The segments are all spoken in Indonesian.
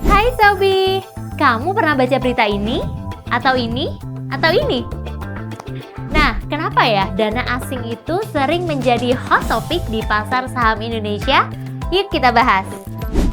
Hai Sobi, kamu pernah baca berita ini? Atau ini? Atau ini? Nah, kenapa ya dana asing itu sering menjadi hot topic di pasar saham Indonesia? Yuk kita bahas.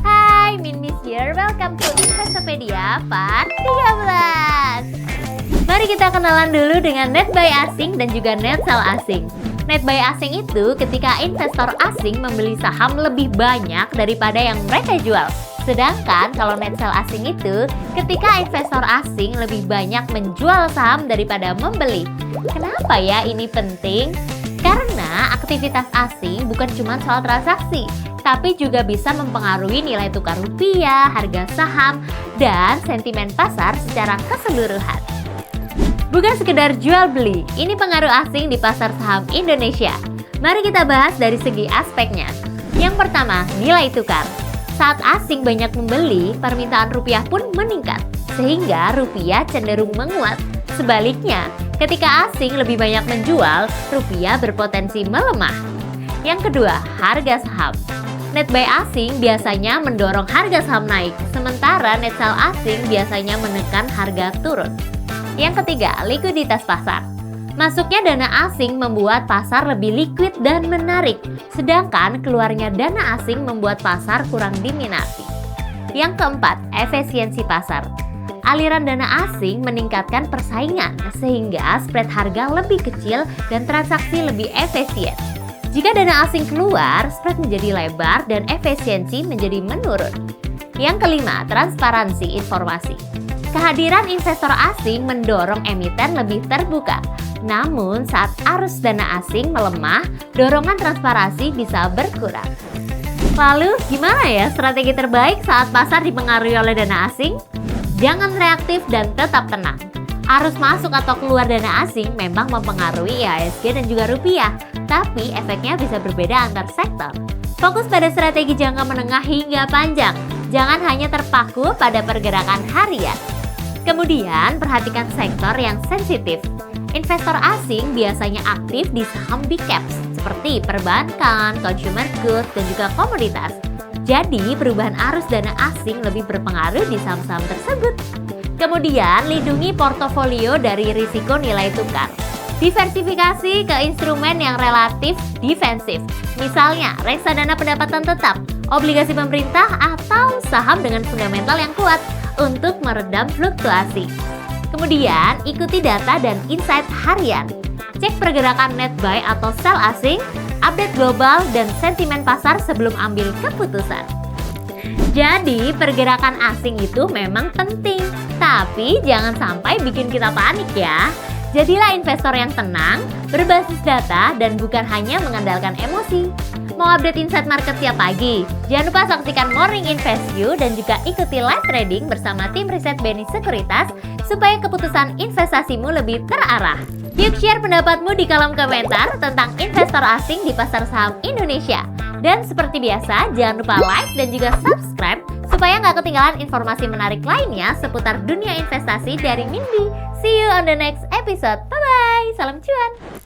Hai, Min Miss here, welcome to Investopedia part 13. Mari kita kenalan dulu dengan net buy asing dan juga net sell asing. Net buy asing itu ketika investor asing membeli saham lebih banyak daripada yang mereka jual. Sedangkan kalau net sell asing itu ketika investor asing lebih banyak menjual saham daripada membeli. Kenapa ya ini penting? Karena aktivitas asing bukan cuma soal transaksi, tapi juga bisa mempengaruhi nilai tukar rupiah, harga saham, dan sentimen pasar secara keseluruhan. Bukan sekedar jual beli, ini pengaruh asing di pasar saham Indonesia. Mari kita bahas dari segi aspeknya. Yang pertama, nilai tukar. Saat asing banyak membeli, permintaan rupiah pun meningkat, sehingga rupiah cenderung menguat. Sebaliknya, ketika asing lebih banyak menjual, rupiah berpotensi melemah. Yang kedua, harga saham. Net buy asing biasanya mendorong harga saham naik, sementara net sell asing biasanya menekan harga turun. Yang ketiga, likuiditas pasar. Masuknya dana asing membuat pasar lebih liquid dan menarik, sedangkan keluarnya dana asing membuat pasar kurang diminati. Yang keempat, efisiensi pasar. Aliran dana asing meningkatkan persaingan, sehingga spread harga lebih kecil dan transaksi lebih efisien. Jika dana asing keluar, spread menjadi lebar dan efisiensi menjadi menurun. Yang kelima, transparansi informasi. Kehadiran investor asing mendorong emiten lebih terbuka. Namun saat arus dana asing melemah, dorongan transparansi bisa berkurang. Lalu gimana ya strategi terbaik saat pasar dipengaruhi oleh dana asing? Jangan reaktif dan tetap tenang. Arus masuk atau keluar dana asing memang mempengaruhi IHSG dan juga rupiah, tapi efeknya bisa berbeda antar sektor. Fokus pada strategi jangka menengah hingga panjang. Jangan hanya terpaku pada pergerakan harian. Kemudian, perhatikan sektor yang sensitif. Investor asing biasanya aktif di saham big caps seperti perbankan, consumer goods, dan juga komoditas. Jadi, perubahan arus dana asing lebih berpengaruh di saham-saham tersebut. Kemudian, lindungi portofolio dari risiko nilai tukar. Diversifikasi ke instrumen yang relatif defensif. Misalnya, reksadana pendapatan tetap, obligasi pemerintah, atau saham dengan fundamental yang kuat untuk meredam fluktuasi. Kemudian, ikuti data dan insight harian. Cek pergerakan net buy atau sell asing, update global dan sentimen pasar sebelum ambil keputusan. Jadi, pergerakan asing itu memang penting, tapi jangan sampai bikin kita panik ya. Jadilah investor yang tenang, berbasis data, dan bukan hanya mengandalkan emosi. Mau update insight market tiap pagi? Jangan lupa saksikan Morning Invest You dan juga ikuti live trading bersama tim riset BNI Sekuritas supaya keputusan investasimu lebih terarah. Yuk share pendapatmu di kolom komentar tentang investor asing di pasar saham Indonesia. Dan seperti biasa, jangan lupa like dan juga subscribe supaya nggak ketinggalan informasi menarik lainnya seputar dunia investasi dari Mindy. See you on the next episode. Bye-bye. Salam cuan.